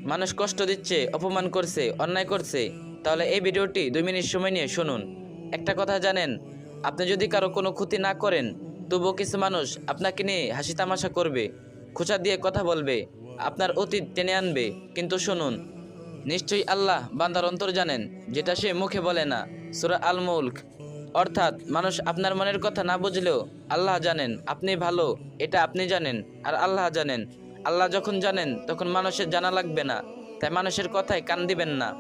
মানুষ কষ্ট দিচ্ছে, অপমান করছে, অন্যায় করছে, তাহলে এই ভিডিওটি 2 মিনিট সময় নিয়ে শুনুন। একটা কথা জানেন, আপনি যদি কারো কোনো ক্ষতি না করেন, তবুও কিছু মানুষ আপনাকে নিয়ে হাসি তামাশা করবে, খোঁচা দিয়ে কথা বলবে, আপনার অতীত টেনে আনবে। কিন্তু শুনুন, নিশ্চয়ই আল্লাহ বান্দার অন্তর জানেন, যেটা সে মুখে বলে না। সূরা আল মুলক। অর্থাৎ মানুষ আপনার মনের কথা না বুঝলেও আল্লাহ জানেন আপনি ভালো, এটা আপনি জানেন আর আল্লাহ জানেন। আল্লাহ যখন জানেন তখন মানুষের জানা লাগবে না, তাই মানুষের কথায় কান দিবেন না।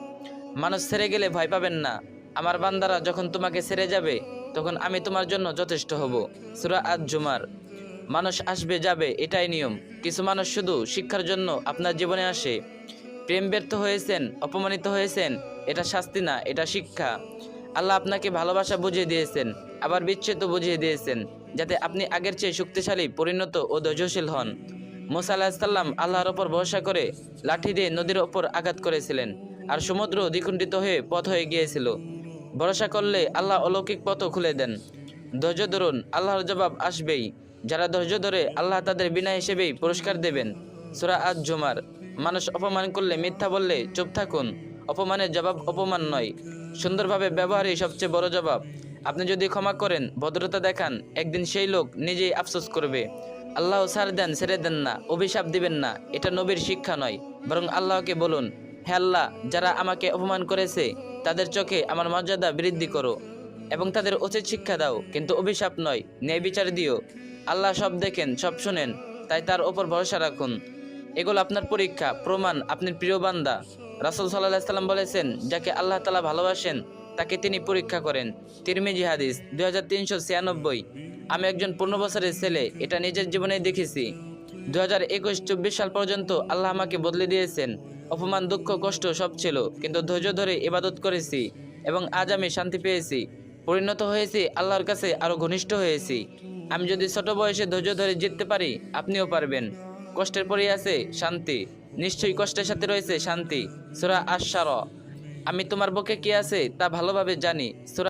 মানুষ ছেড়ে গেলে ভয় পাবেন না, আমার বান্দারা যখন তোমাকে ছেড়ে যাবে তখন আমি তোমার জন্য যথেষ্ট হব। সূরা আজ-জুমার। মানুষ আসবে যাবে, এটাই নিয়ম। কিছু মানুষ শুধু শিক্ষার জন্য আপনার জীবনে আসে। প্রেম ব্যর্থ হয়েছেন, অপমানিত হয়েছেন, এটা শাস্তি না, এটা শিক্ষা। আল্লাহ আপনাকে ভালোবাসা বুঝিয়ে দিয়েছেন, আবার বিচ্ছেদ বুঝিয়ে দিয়েছেন, যাতে আপনি আগের চেয়ে শক্তিশালী, পরিণত ও ধৈর্যশীল হন। মুসা আলাইহিস সালাম আল্লাহর ওপর ভরসা করে লাঠি দিয়ে নদীর ওপর আঘাত করেছিলেন, আর সমুদ্র দ্বিখণ্ডিত হয়ে পথ হয়ে গিয়েছিল। ভরসা করলে আল্লাহ অলৌকিক পথও খুলে দেন। ধৈর্য ধরুন, আল্লাহর জবাব আসবেই। যারা ধৈর্য ধরে আল্লাহ তাদের বিনা হিসেবেই পুরস্কার দেবেন। সূরা আজ-জুমার। মানুষ অপমান করলে, মিথ্যা বললে চুপ থাকুন। অপমানের জবাব অপমান নয়, সুন্দরভাবে ব্যবহারই সবচেয়ে বড় জবাব। আপনি যদি ক্ষমা করেন, ভদ্রতা দেখান, একদিন সেই লোক নিজেই আফসোস করবে। আল্লাহ ছাড় দেন, ছেড়ে দেন না, অভিশাপ দিবেন না, এটা নবীর শিক্ষা নয়। বরং আল্লাহকে বলুন, হে আল্লাহ, যারা আমাকে অপমান করেছে তাদের চোখে আমার মর্যাদা বৃদ্ধি করো এবং তাদের উচিত শিক্ষা দাও, কিন্তু অভিশাপ নয়, ন্যায় বিচার দিও। আল্লাহ সব দেখেন, সব শোনেন, তাই তার ওপর ভরসা রাখুন। এগুলো আপনার পরীক্ষা, প্রমাণ আপনার প্রিয় বান্দা। রাসূল সাল্লাল্লাহু আলাইহি সাল্লাম বলেছেন, যাকে আল্লাহ তাআলা ভালোবাসেন তাকে তিনি পরীক্ষা করেন। তিরমিজি হাদিস 2396। আমি একজন 15 বছরের ছেলে, এটা নিজের জীবনে দেখেছি। 2021-24 সাল পর্যন্ত আল্লাহ আমাকে বদলে দিয়েছেন। অপমান, দুঃখ, কষ্ট সব ছিল, কিন্তু ধৈর্য ধরে ইবাদত করেছি এবং আজ আমি শান্তি পেয়েছি, পরিণত হয়েছি, আল্লাহর কাছে আরো ঘনিষ্ঠ হয়েছি। আমি যদি ছোট বয়সে ধৈর্য ধরে জিততে পারি, আপনিও পারবেন। কষ্টের পরেই আছে শান্তি, নিশ্চয়ই কষ্টের সাথে রয়েছে শান্তি। সূরা আশ-শারা। আমি তোমার বুকে কি আছে তা ভালোভাবে জানি। সূরা